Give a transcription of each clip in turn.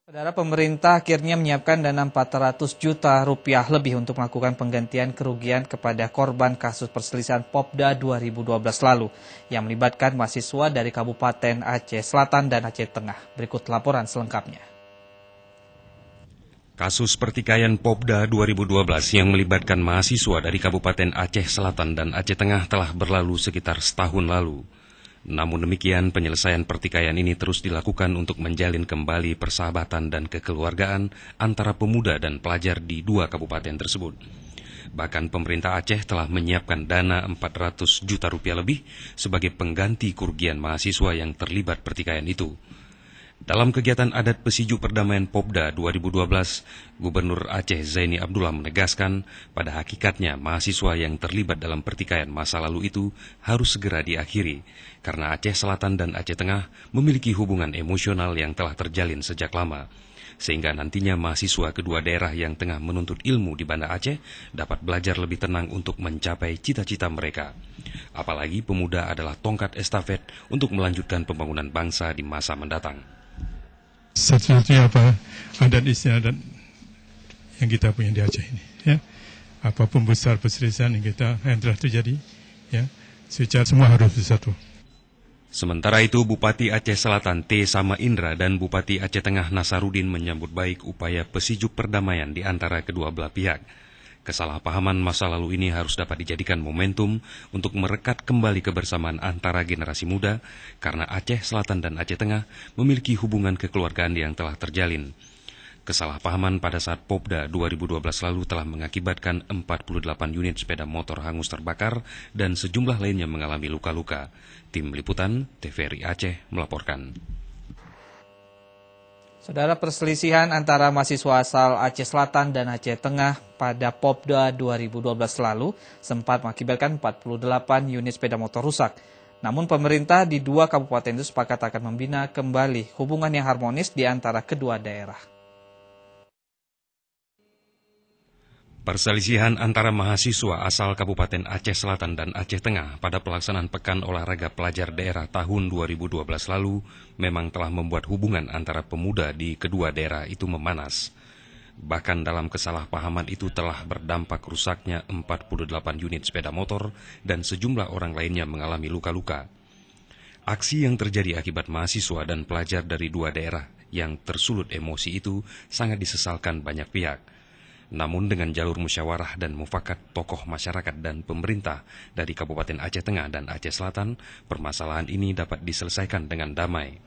Saudara, pemerintah akhirnya menyiapkan dana 400 juta rupiah lebih untuk melakukan penggantian kerugian kepada korban kasus perselisihan Popda 2012 lalu yang melibatkan mahasiswa dari Kabupaten Aceh Selatan dan Aceh Tengah. Berikut laporan selengkapnya. Kasus pertikaian Popda 2012 yang melibatkan mahasiswa dari Kabupaten Aceh Selatan dan Aceh Tengah telah berlalu sekitar setahun lalu. Namun demikian, penyelesaian pertikaian ini terus dilakukan untuk menjalin kembali persahabatan dan kekeluargaan antara pemuda dan pelajar di dua kabupaten tersebut. Bahkan pemerintah Aceh telah menyiapkan dana 400 juta rupiah lebih sebagai pengganti kerugian mahasiswa yang terlibat pertikaian itu. Dalam kegiatan adat Pesiju Perdamaian Popda 2012, Gubernur Aceh Zaini Abdullah menegaskan pada hakikatnya mahasiswa yang terlibat dalam pertikaian masa lalu itu harus segera diakhiri, karena Aceh Selatan dan Aceh Tengah memiliki hubungan emosional yang telah terjalin sejak lama, sehingga nantinya mahasiswa kedua daerah yang tengah menuntut ilmu di Banda Aceh dapat belajar lebih tenang untuk mencapai cita-cita mereka. Apalagi pemuda adalah tongkat estafet untuk melanjutkan pembangunan bangsa di masa mendatang. Satu-satunya adat istiadat yang kita punya di Aceh ini, ya. Apapun besar perselisihan yang telah terjadi, ya, secara semua harus bersatu. Sementara itu, Bupati Aceh Selatan T. Sama Indra dan Bupati Aceh Tengah Nasarudin menyambut baik upaya pesijuk perdamaian di antara kedua belah pihak. Kesalahpahaman masa lalu ini harus dapat dijadikan momentum untuk merekat kembali kebersamaan antara generasi muda, karena Aceh Selatan dan Aceh Tengah memiliki hubungan kekeluargaan yang telah terjalin. Kesalahpahaman pada saat Popda 2012 lalu telah mengakibatkan 48 unit sepeda motor hangus terbakar dan sejumlah lainnya mengalami luka-luka. Tim Liputan TVRI Aceh melaporkan. Saudara, perselisihan antara mahasiswa asal Aceh Selatan dan Aceh Tengah pada Popda 2012 lalu sempat mengakibatkan 48 unit sepeda motor rusak. Namun pemerintah di dua kabupaten itu sepakat akan membina kembali hubungan yang harmonis di antara kedua daerah. Perselisihan antara mahasiswa asal Kabupaten Aceh Selatan dan Aceh Tengah pada pelaksanaan Pekan Olahraga Pelajar Daerah tahun 2012 lalu memang telah membuat hubungan antara pemuda di kedua daerah itu memanas. Bahkan dalam kesalahpahaman itu telah berdampak rusaknya 48 unit sepeda motor dan sejumlah orang lainnya mengalami luka-luka. Aksi yang terjadi akibat mahasiswa dan pelajar dari dua daerah yang tersulut emosi itu sangat disesalkan banyak pihak. Namun dengan jalur musyawarah dan mufakat tokoh masyarakat dan pemerintah dari Kabupaten Aceh Tengah dan Aceh Selatan, permasalahan ini dapat diselesaikan dengan damai.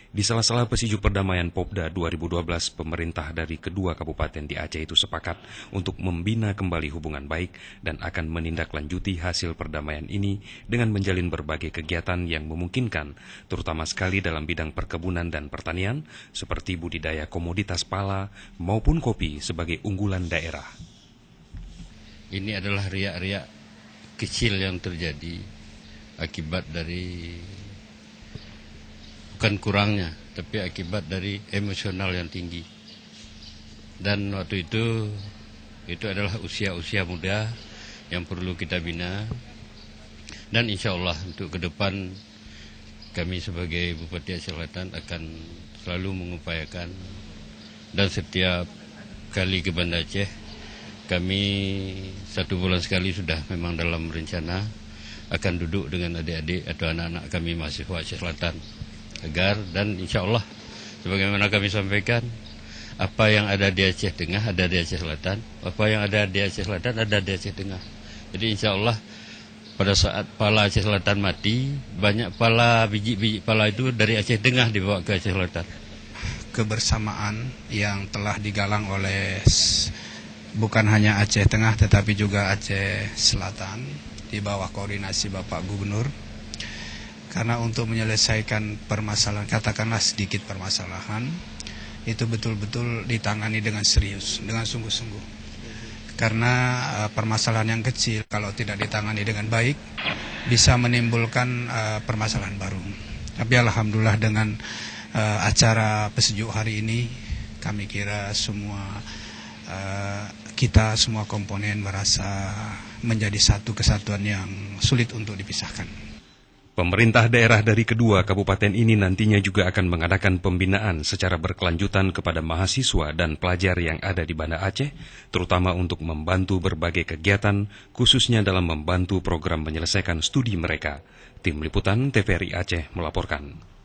Di sela-sela Pesiju Perdamaian Popda 2012, pemerintah dari kedua kabupaten di Aceh itu sepakat untuk membina kembali hubungan baik dan akan menindaklanjuti hasil perdamaian ini dengan menjalin berbagai kegiatan yang memungkinkan, terutama sekali dalam bidang perkebunan dan pertanian, seperti budidaya komoditas pala maupun kopi sebagai unggulan daerah. Ini adalah riak-riak kecil yang terjadi akibat dari bukan kurangnya, tapi akibat dari emosional yang tinggi. Dan waktu itu adalah usia-usia muda yang perlu kita bina. Dan insya Allah untuk ke depan kami sebagai Bupati Aceh Selatan akan selalu mengupayakan, dan setiap kali ke Banda Aceh kami 1 bulan sekali sudah memang dalam rencana akan duduk dengan adik-adik atau anak-anak kami mahasiswa Aceh Selatan, agar dan insya Allah sebagaimana kami sampaikan, apa yang ada di Aceh Tengah ada di Aceh Selatan, apa yang ada di Aceh Selatan ada di Aceh Tengah. Jadi insya Allah pada saat pala Aceh Selatan mati, banyak pala, biji-biji pala itu dari Aceh Tengah dibawa ke Aceh Selatan. Kebersamaan yang telah digalang oleh bukan hanya Aceh Tengah tetapi juga Aceh Selatan di bawah koordinasi Bapak Gubernur. Karena untuk menyelesaikan permasalahan, katakanlah sedikit permasalahan, itu betul-betul ditangani dengan serius, dengan sungguh-sungguh. Karena permasalahan yang kecil kalau tidak ditangani dengan baik bisa menimbulkan permasalahan baru. Tapi alhamdulillah dengan acara Pesiju hari ini, kami kira semua kita semua komponen merasa menjadi satu kesatuan yang sulit untuk dipisahkan. Pemerintah daerah dari kedua kabupaten ini nantinya juga akan mengadakan pembinaan secara berkelanjutan kepada mahasiswa dan pelajar yang ada di Banda Aceh, terutama untuk membantu berbagai kegiatan, khususnya dalam membantu program menyelesaikan studi mereka. Tim Liputan TVRI Aceh melaporkan.